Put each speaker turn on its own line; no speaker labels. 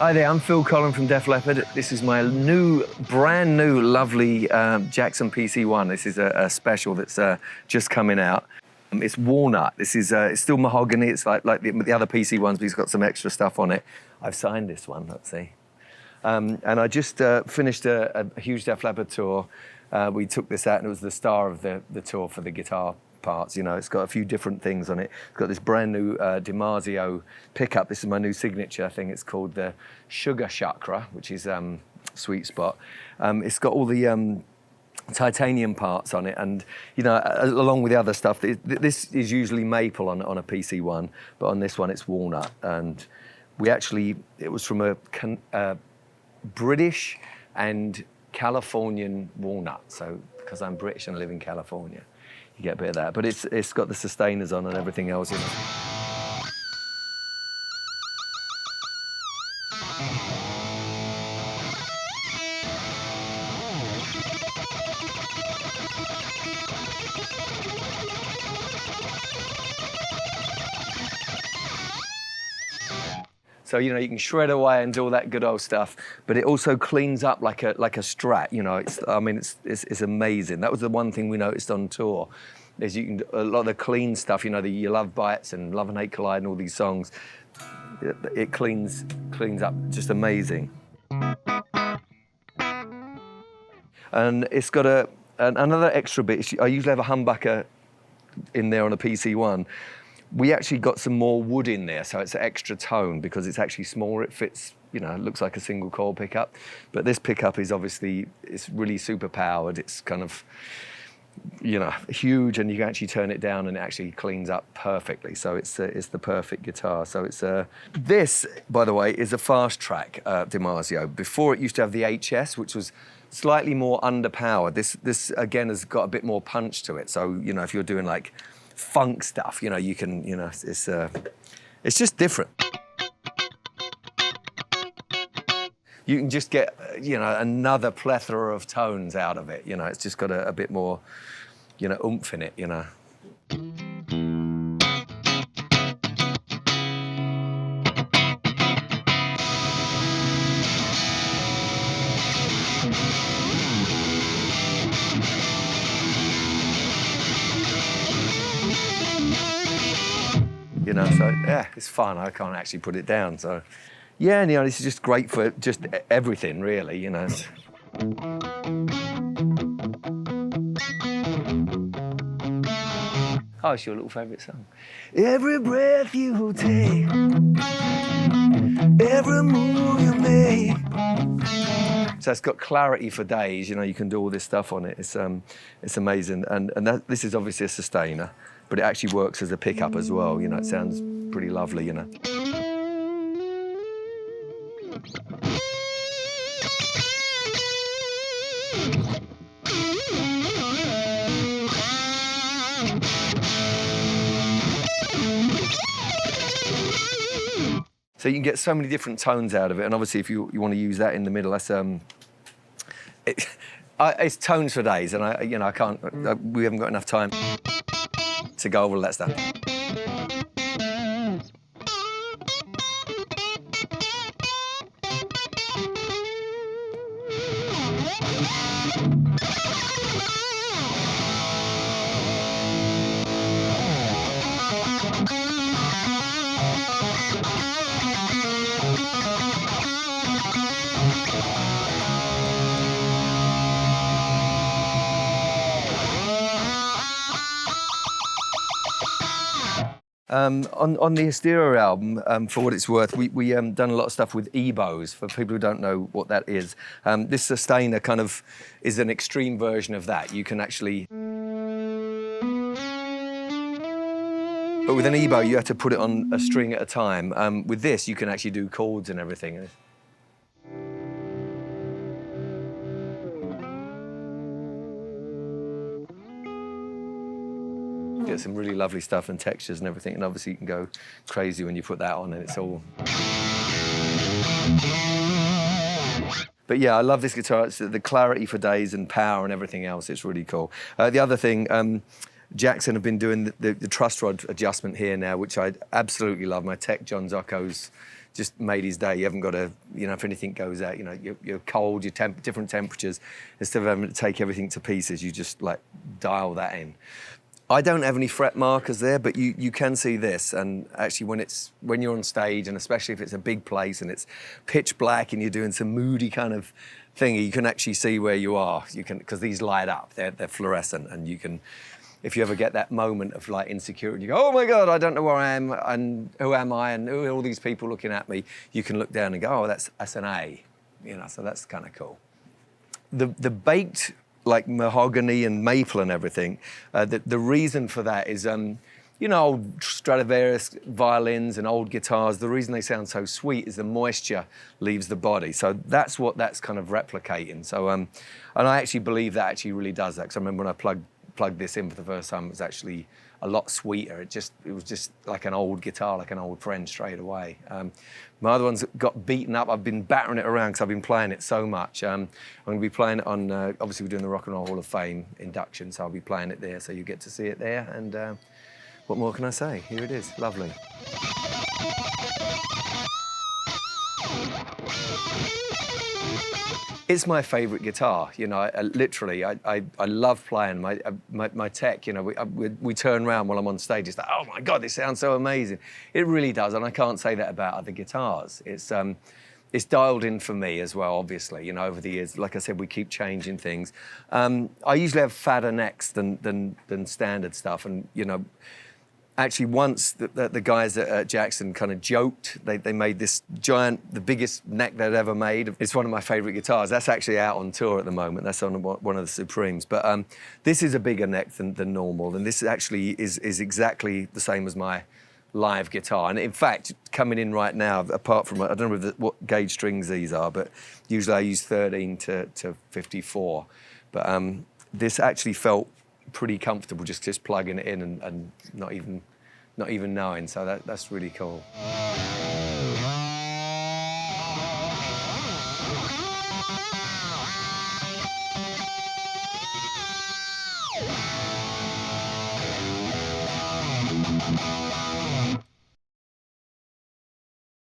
Hi there, I'm Phil Collen from Def Leppard. This is my brand new, lovely Jackson PC1. This is a special that's just coming out. It's walnut. This is it's still mahogany. It's like the other PC1s, but it's got some extra stuff on it. I've signed this one. Let's see. And I just finished a huge Def Leppard tour. We took this out, and it was the star of the tour for the guitar parts. You know, it's got a few different things on it. It's got this brand new DiMarzio pickup. This is my new signature thing. It's called the Sugar Chakra, which is sweet spot. It's got all the titanium parts on it, and you know, along with the other stuff. This is usually maple on a PC1, but on this one it's walnut. And it was from a British and Californian walnut. So because I'm British and I live in California, you get a bit of that. But it's got the sustainers on and everything else in it. So, you know, you can shred away and do all that good old stuff, but it also cleans up like a Strat. You know, it's amazing. That was the one thing we noticed on tour, is you can a lot of the clean stuff. You know, the You Love Bites and Love and Hate Collide and all these songs. It cleans up just amazing. And it's got another extra bit. I usually have a humbucker in there on a PC1. We actually got some more wood in there, so it's an extra tone because it's actually smaller. It fits, you know, it looks like a single coil pickup. But this pickup is obviously, it's really super powered. It's kind of, you know, huge, and you can actually turn it down and it actually cleans up perfectly. So it's the perfect guitar. So it's this, by the way, is a fast track DiMarzio. Before it used to have the HS, which was slightly more underpowered. This again has got a bit more punch to it. So, you know, if you're doing like funk stuff, you know, you can, you know, it's just different. You can just get, you know, another plethora of tones out of it. You know, it's just got a bit more, you know, oomph in it, you know. You know, so yeah, it's fun. I can't actually put it down. So yeah, and, you know, this is just great for just everything, really. You know. Oh, it's your little favourite song. Every breath you take, every move you make. So it's got clarity for days. You know, you can do all this stuff on it. It's amazing. And this is obviously a sustainer, but it actually works as a pickup as well. You know, it sounds pretty lovely, you know. So you can get so many different tones out of it, and obviously if you want to use that in the middle, that's it's tones for days, and I can't. We haven't got enough time to go over all that stuff. On the Hysteria album, for what it's worth, we done a lot of stuff with EBOs. For people who don't know what that is, this sustainer kind of is an extreme version of that. You can actually, but with an EBO, you have to put it on a string at a time. With this, you can actually do chords and everything. Get some really lovely stuff and textures and everything, and obviously you can go crazy when you put that on and it's all... But yeah, I love this guitar. It's the clarity for days and power and everything else. It's really cool. The other thing, Jackson have been doing the truss rod adjustment here now, which I absolutely love. My tech, John Zocco's just made his day. You haven't got to, you know, if anything goes out, you know, you're cold, different temperatures. Instead of having to take everything to pieces, you just like dial that in. I don't have any fret markers there, but you can see this. And actually, when you're on stage, and especially if it's a big place and it's pitch black and you're doing some moody kind of thing, you can actually see where you are. You can, because these light up. They're fluorescent, and you can. If you ever get that moment of like insecurity, you go, oh my God, I don't know where I am, and who am I, and who are all these people looking at me? You can look down and go, oh, that's an A, you know. So that's kind of cool. The baked, like mahogany and maple and everything, the reason for that is, you know, old Stradivarius violins and old guitars, the reason they sound so sweet is the moisture leaves the body. So that's what that's kind of replicating. So, and I actually believe that actually really does that, because I remember when I plugged this in for the first time, it was actually a lot sweeter. It was just like an old guitar, like an old friend straight away. My other ones got beaten up. I've been battering it around because I've been playing it so much. I'm going to be playing it on, obviously we're doing the Rock and Roll Hall of Fame induction, so I'll be playing it there, so you get to see it there. And what more can I say? Here it is, lovely. It's my favourite guitar, you know. Literally, I love playing. My tech, you know, we turn around while I'm on stage. It's like, oh my God, this sounds so amazing. It really does, and I can't say that about other guitars. It's dialed in for me as well, obviously. You know, over the years, like I said, we keep changing things. I usually have fatter necks than standard stuff, and you know. Actually, once the guys at Jackson kind of joked, they made this giant, the biggest neck they'd ever made. It's one of my favourite guitars. That's actually out on tour at the moment. That's on one of the Supremes. But this is a bigger neck than normal, and this actually is exactly the same as my live guitar. And in fact, coming in right now, apart from, I don't know what gauge strings these are, but usually I use 13 to 54. But this actually felt pretty comfortable just plugging it in and not even knowing, so that's really cool.